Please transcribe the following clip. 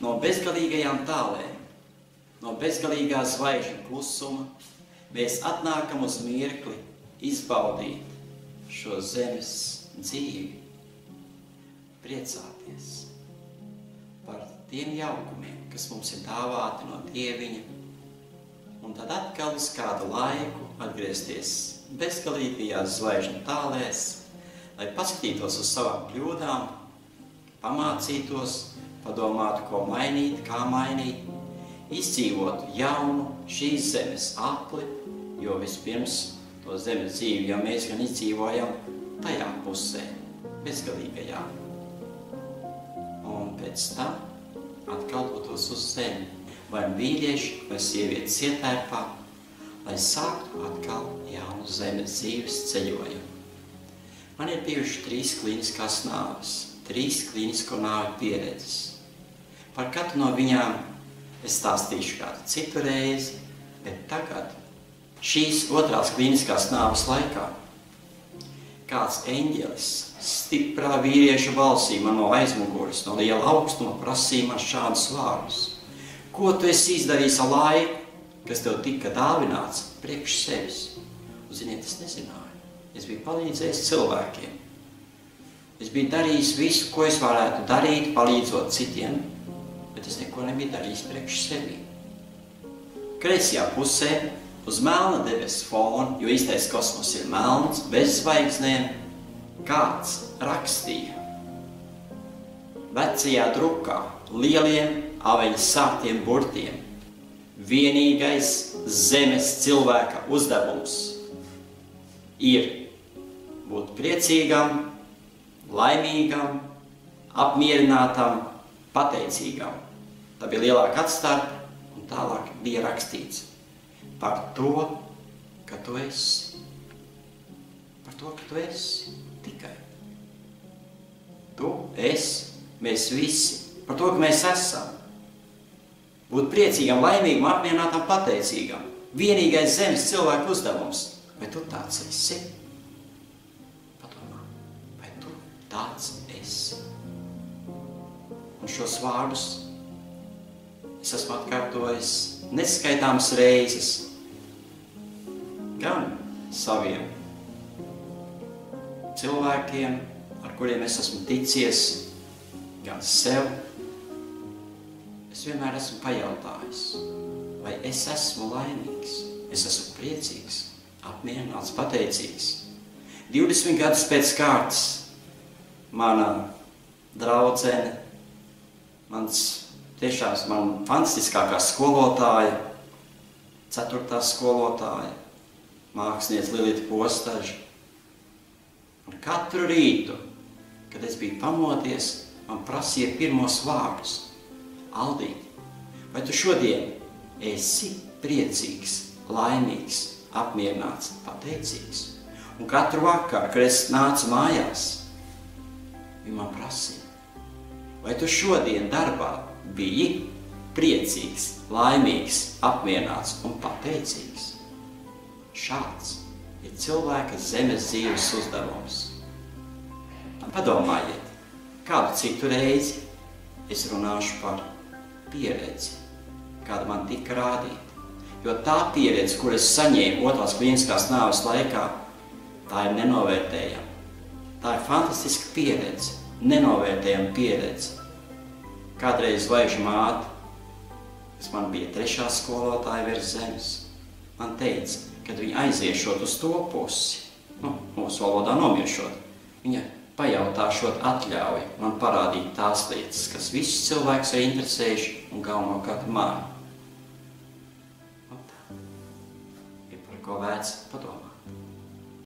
no bezgalīgajām tālēm, no bezgalīgā zvaigžņu klusuma, mēs atnākam uz mirkli izbaudīt šo zemes dzīvi, priecāties par tiem jaukumiem, kas mums ir dāvāti no Dieviņa, un tad atkal uz kādu laiku atgriezties bezgalīgajās zvaigžņu tālēs, lai paskatītos uz savām kļūdām, pamācītos, padomātu, ko mainīt, kā mainīt, izdzīvotu jaunu šīs zemes apli, jo vispirms to zemes dzīvi, ja mēs gan izdzīvojam tajā pusē, bezgalīgajā. Un pēc tam atkal dotos uz zemi, vai vīrieši, vai sievietes ietērpā, lai sāktu atkal jaunu zemes dzīves ceļojumu. Man ir bijuši 3 klīniskās nāves, 3 klīnisko nāvi pieredzes. Par katru no viņām es stāstīšu kādu citu reizi, bet tagad, šīs otrās klīniskās nāves laikā, kāds eņģelis stiprā vīrieša balsī man no aizmuguras, no liela augstuma prasīja man šādus vārdus. Ko tu esi izdarījis ar laiku, kas tev tika dāvināts priekš sevis? Un, ziniet, es nezināju. Es biju palīdzējis cilvēkiem. Es biju darījis visu, ko es varētu darīt, palīdzot citiem, bet es neko nebiju darījis priekš sevi. Kreisajā pusē, uz melna debesu fona, jo īstais kosmos ir melns, bez zvaigznēm, kāds rakstīja vecajā drukā lieliem aveņas sāktiem burtiem. Vienīgais zemes cilvēka uzdevums ir būt priecīgam, laimīgam, apmierinātam, pateicīgam. Tā bija lielāka atstarpe, un tālāk bija rakstīts par to, ka tu esi. Par to, ka tu esi tikai. Tu esi, mēs visi, par to, ka mēs esam. Būt priecīgam, laimīgam, apmierinātam, pateicīgam. Vienīgais zemes cilvēku uzdevums. Vai tu tāds esi? Padomā, vai tu tāds esi? Un šos vārdus es esmu atkārtojis neskaitāmas reizes. Gan saviem cilvēkiem, ar kuriem es esmu ticies, gan sev. Es vienmēr esmu pajautājis, vai es esmu laimīgs, es esmu priecīgs, apmierināts, pateicīgs. 20 gadus pēc kārtas mana draudzene, man fantastiskākā skolotāja, 4. skolotāja, mākslinieca Lilita Postaža. Un katru rītu, kad es biju pamodies, man prasīja pirmos vārdus. Aldīt, vai tu šodien esi priecīgs, laimīgs, apmierināts, pateicīgs? Un katru vakaru, kad es nācu mājās, viņa man prasīja, vai tu šodien darbā biji priecīgs, laimīgs, apmierināts un pateicīgs? Šāds ir cilvēka zemes dzīves uzdevums. Padomājiet, kādu citu reizi es runāšu par pieredzi, kāda man tika rādīta. Jo tā pieredze, kur es saņēmu otrās klīniskās nāves laikā, tā ir nenovērtējama. Tā ir fantastiska pieredze, nenovērtējama pieredze. Kādreiz zvaigžņu māte, kas man bija 3. skolotāja virs zemes, man teica, kad viņa aiziešot uz to pusi, mūsu valodā nomiešot, viņa pajautāšot atļauju man parādīt tās lietas, kas visus cilvēkus ir interesējuši un galvenokārt mani. Ir par ko vērts padomāt.